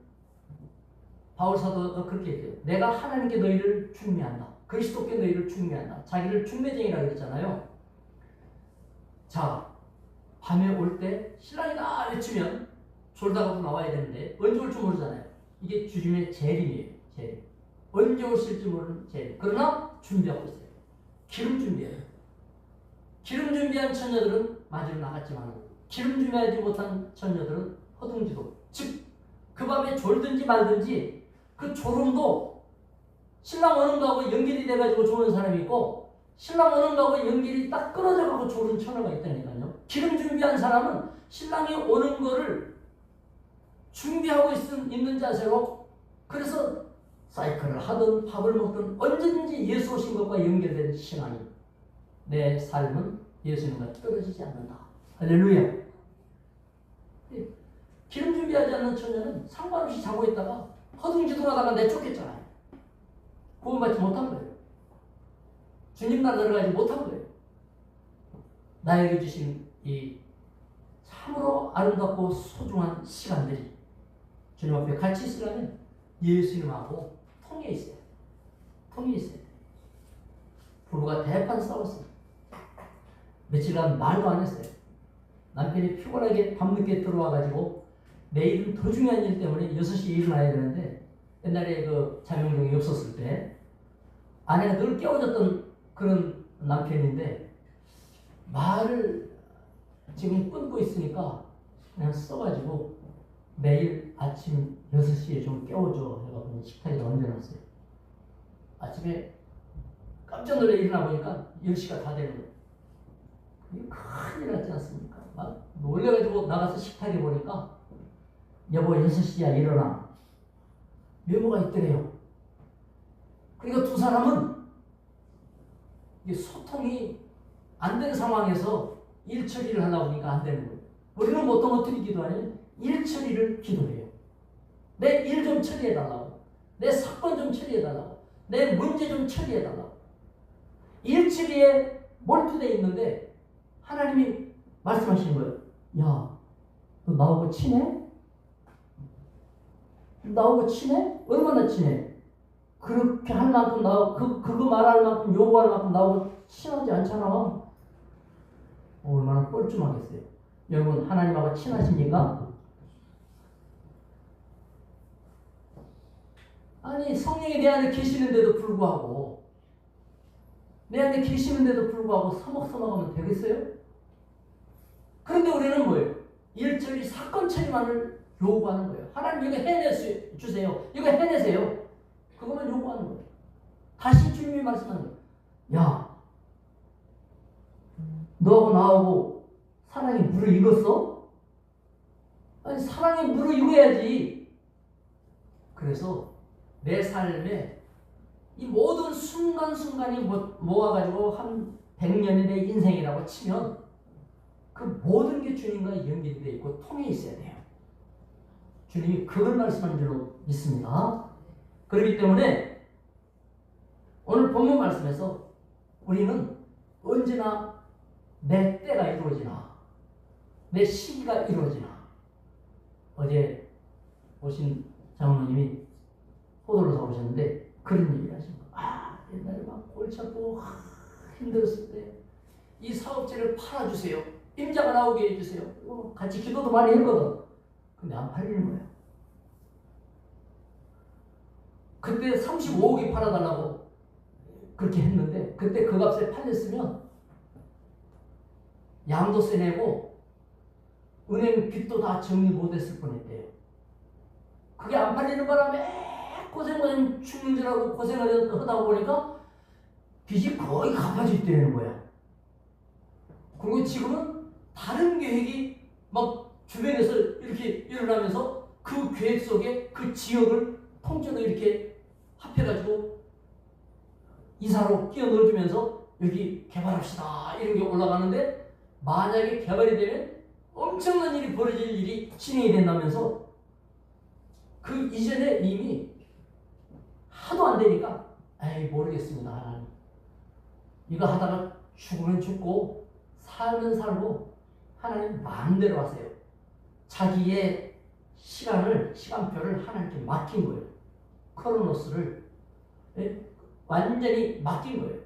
바울 사도가 그렇게 얘기해요. 내가 하나님께 너희를 중매한다. 그리스도께 너희를 중매한다. 자기를 중매쟁이라고 그랬잖아요. 자, 밤에 올 때 신랑이 나 외치면 졸다가도 나와야 되는데 언제 올지 모르잖아요. 이게 주님의 재림이에요. 재림. 언제 오실지 모르는 재림. 그러나 준비하고 있어요. 기름 준비해요. 기름 준비한 처녀들은 맞으러 나갔지만 기름 준비하지 못한 처녀들은 허둥지둥. 즉, 그 밤에 졸든지 말든지 그 졸음도 신랑 오는 거하고 연결이 돼가지고 졸은 사람이 있고, 신랑 오는 거하고 연결이 딱 끊어져가지고 졸은 처녀가 있다니까요. 기름 준비한 사람은 신랑이 오는 거를 준비하고 있는 자세로, 그래서 사이클을 하든 밥을 먹든 언제든지 예수 오신 것과 연결된 신앙이, 내 삶은 예수님과 떨어지지 않는다. 할렐루야. 기름 준비하지 않는 처녀는 상관없이 자고 있다가 허둥지둥하다가 내쫓겼잖아요. 구원받지 못한 거예요. 주님 나라 들어가지 못한 거예요. 나에게 주신 이 참으로 아름답고 소중한 시간들이 주님 앞에 같이 있으려면 예수님하고 통해 있어요. 통해 있어요. 부부가 대판 싸웠어요. 며칠간 말도 안 했어요. 남편이 피곤하게 밤늦게 들어와가지고 내일은 더 중요한 일 때문에 6시에 일어나야 되는데, 옛날에 그 자명종이 없었을 때 아내가 늘 깨워줬던 그런 남편인데 말을 지금 끊고 있으니까 그냥 써가지고 매일 아침 6시에 좀 깨워줘 해가지고 식탁에다 얹어놨어요. 아침에 깜짝 놀라 일어나 보니까 10시가 다 되는 거예요. 이게 큰일 났지 않습니까? 막 놀래가지고 나가서 식탁에 보니까 여보 6시야 일어나. 메모가 있더래요. 그러니까 두 사람은 이 소통이 안 되는 상황에서 일 처리를 하려고 하니까 안 되는 거예요. 우리는 보통 어떻게 기도하냐면 일 처리를 기도해요. 내 일 좀 처리해달라고. 내 사건 좀 해달라고. 내 문제 좀 처리해달라고. 일 처리에 몰두되어 있는데 하나님이 말씀하시는 거예요. 야, 너 나하고 친해? 나하고 친해? 얼마나 친해? 그렇게 할 만큼 그거 말할 만큼 요구할 만큼 나하고 친하지 않잖아. 얼마나 뻘쭘하겠어요. 여러분 하나님하고 친하십니까? 아니 성령이 내 안에 계시는데도 불구하고 내 안에 계시는데도 불구하고 서먹서먹하면 되겠어요? 그런데 우리는 뭐예요? 일처리 사건 처리만을 요구하는 거예요. 하나님 이거 해내주세요. 이거 해내세요. 그것만 요구하는 거예요. 다시 주님이 말씀하는 거예요. 야, 너하고 나하고 사랑이 무르익었어? 아니 사랑이 무르익어야지. 그래서 내 삶에 이 모든 순간순간이 모아가지고 한 100년이 내 인생이라고 치면 그 모든 게 주님과 연결이 되어 있고 통해 있어야 돼요. 주님이 그걸 말씀한 줄로 믿습니다. 그렇기 때문에 오늘 본문 말씀에서 우리는 언제나 내 때가 이루어지나 내 시기가 이루어지나. 어제 오신 장로님이 호돌로 사오셨는데 그런 얘기를 하신 거예요. 아, 옛날에 막 골치 아프고 힘들었을 때 이 사업체를 팔아주세요. 임자가 나오게 해주세요. 같이 기도도 많이 했거든. 근데 안 팔리는 거예요. 그때 35억이 팔아달라고 그렇게 했는데 그때 그 값에 팔렸으면 양도세 내고 은행 빚도 다 정리 못했을 뻔했대요. 그게 안 팔리는 바람에 고생 죽는 줄 알고 고생을 하다 보니까 빚이 거의 갚아져 있다는 거야. 그리고 지금은 다른 계획이 막 주변에서 이렇게 일어나면서 그 계획 속에 그 지역을 통째로 이렇게 합해가지고 이사로 끼워 넣어주면서 여기 개발합시다 이런 게 올라가는데 만약에 개발이 되면 엄청난 일이 벌어질 일이 진행이 된다면서 그 이전에 이미 하도 안 되니까 에이 모르겠습니다 하나님. 이거 하다가 죽으면 죽고 살면 살고 하나님 마음대로 하세요. 자기의 시간표를 하나님께 맡긴 거예요. 크로노스를 완전히 맡긴 거예요.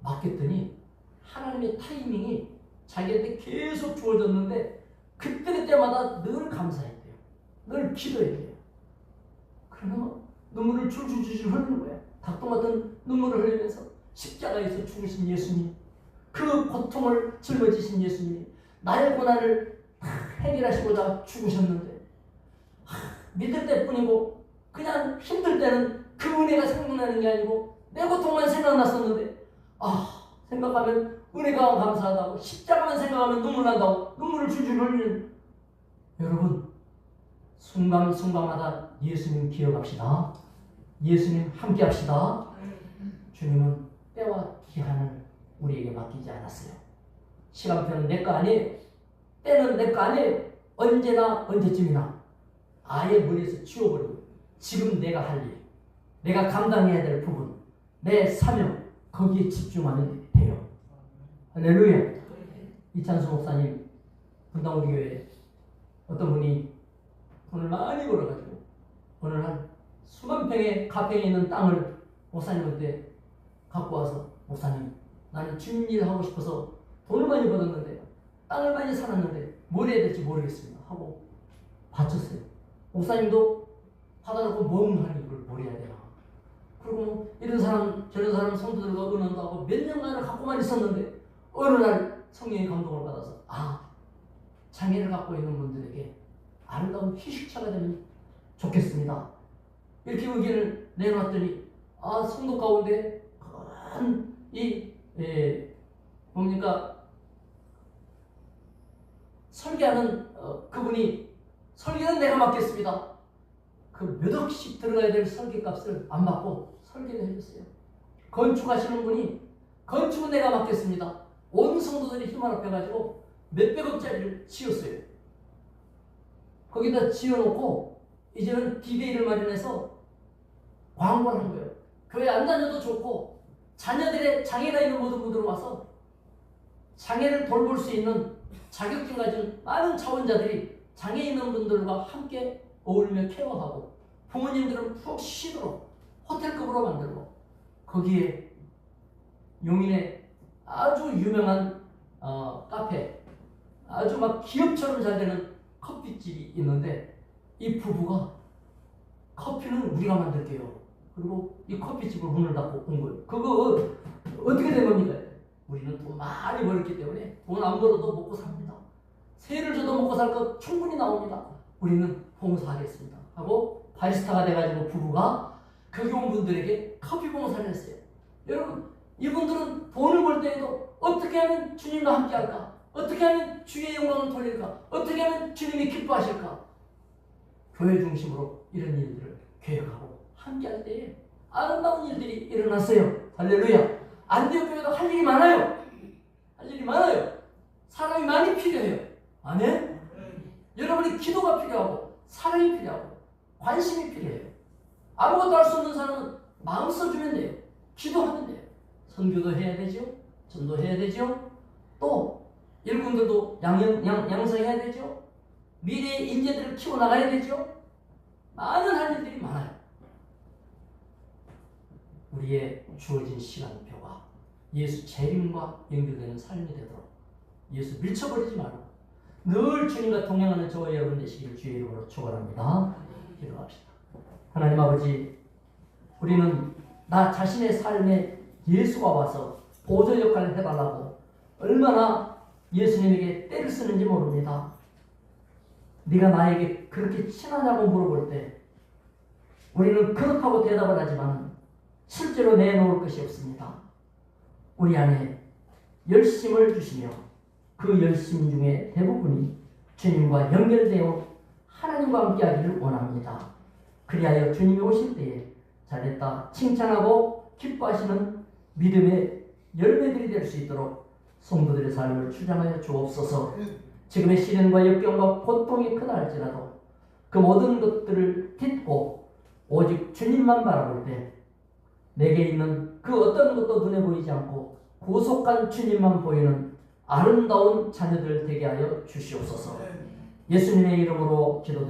맡겼더니 하나님의 타이밍이 자기한테 계속 주어졌는데 그때마다 늘 감사했대요. 늘 기도했대요. 그러면 눈물을 줄줄줄 흘리는 거야. 닭똥 같은 눈물을 흘리면서 십자가에서 죽으신 예수님, 그 고통을 짊어지신 예수님, 나의 고난을 해결하시고자 죽으셨는데 믿을 때뿐이고 그냥 힘들 때는 그 은혜가 생각나는 게 아니고 내 고통만 생각났었는데 생각하면 은혜가 감사하다고 십자가만 생각하면 눈물 난다고 눈물을 줄줄 흘리는 여러분 순간순간마다 예수님 기억합시다. 예수님 함께합시다. 주님은 때와 기한을 우리에게 맡기지 않았어요. 시간표는 내 거 아니에요. 때는 내 거 아니에요. 언제나 언제쯤이나 아예 머리에서 지워버리고 지금 내가 할 일, 내가 감당해야 될 부분, 내 사명 거기에 집중하면 돼요. 할렐루야. 이찬수 목사님 분당 우리 교회에 어떤 분이 돈을 많이 벌어가지고 어느 날 수만 평의 가평에 있는 땅을 목사님한테 갖고 와서 목사님 나는 주님 일 하고 싶어서 돈을 많이 벌었는데 땅을 많이 살았는데 뭘 해야 될지 모르겠습니다 하고 바쳤어요. 목사님도 받아놓고 멍하니 이걸 뭘 해야 되나. 그리고 이런 사람 저런 사람 성도들과 의논도 하고 몇 년간을 갖고만 있었는데 어느 날 성령의 감동을 받아서 장애를 갖고 있는 분들에게 아름다운 희식차가 되면 좋겠습니다. 이렇게 의견을 내놨더니 성도 가운데 큰 뭡니까 설계하는 그분이 설계는 내가 맡겠습니다. 그 몇 억씩 들어가야 될 설계값을 안 받고 설계를 해줬어요. 건축하시는 분이 건축은 내가 맡겠습니다. 온 성도들이 힘을 합해가지고 몇백억짜리를 지었어요. 거기다 지어놓고 이제는 디데이를 마련해서 광고를 한 거예요. 교회 안 다녀도 좋고 자녀들의 장애가 있는 모든 분들은 와서 장애를 돌볼 수 있는 자격증 가진 많은 자원자들이 장애 있는 분들과 함께 어울리며 케어하고 부모님들은 푹 쉬도록 호텔급으로 만들고 거기에 용인에 아주 유명한 카페 아주 막 기업처럼 잘 되는 커피집이 있는데 이 부부가 커피는 우리가 만들게요. 그리고 이 커피집을 문을 닫고 온 거예요. 그거 어떻게 된 겁니까? 우리는 돈 많이 벌었기 때문에 돈 안 벌어도 먹고 삽니다. 세를 줘도 먹고 살 것 충분히 나옵니다. 우리는 봉사하겠습니다. 하고 바리스타가 돼가지고 부부가 거기 온 분들에게 커피 봉사를 했어요. 여러분 이분들은 돈을 벌 때에도 어떻게 하면 주님과 함께 할까? 어떻게 하면 주의 영광을 돌릴까? 어떻게 하면 주님이 기뻐하실까? 교회 중심으로 이런 일들을 계획하고 함께 할 때에 아름다운 일들이 일어났어요. 할렐루야. 안디옥 교회도 할 일이 많아요. 할 일이 많아요. 사람이 많이 필요해요. 아멘? 여러분이 기도가 필요하고 사랑이 필요하고 관심이 필요해요. 아무것도 할 수 없는 사람은 마음 써주면 돼요. 기도하면 돼요. 선교도 해야 되죠. 전도해야 되죠. 또 일꾼들도 양성해야 되죠. 미래의 인재들을 키워나가야 되죠. 많은 할 일들이 많아요. 우리의 주어진 시간표가 예수 재림과 연결되는 삶이 되도록 예수 밀쳐버리지 말고 늘 주님과 동행하는 저와 여러분 되시기를 주의 이름으로 축원합니다. 기도합시다. 하나님 아버지, 우리는 나 자신의 삶에 예수가 와서 보조 역할을 해달라고 얼마나 예수님에게 때를 쓰는지 모릅니다. 네가 나에게 그렇게 친하냐고 물어볼 때 우리는 그렇다고 대답을 하지만 실제로 내놓을 것이 없습니다. 우리 안에 열심을 주시며 그 열심 중에 대부분이 주님과 연결되어 하나님과 함께하기를 원합니다. 그리하여 주님이 오실 때에 잘했다 칭찬하고 기뻐하시는 믿음의 열매들이 될 수 있도록 성도들의 삶을 주장하여 주옵소서. 지금의 시련과 역경과 고통이 크다 할지라도 그 모든 것들을 딛고 오직 주님만 바라볼 때 내게 있는 그 어떤 것도 눈에 보이지 않고 구속한 주님만 보이는 아름다운 자녀들 되게 하여 주시옵소서. 예수님의 이름으로 기도드립니다.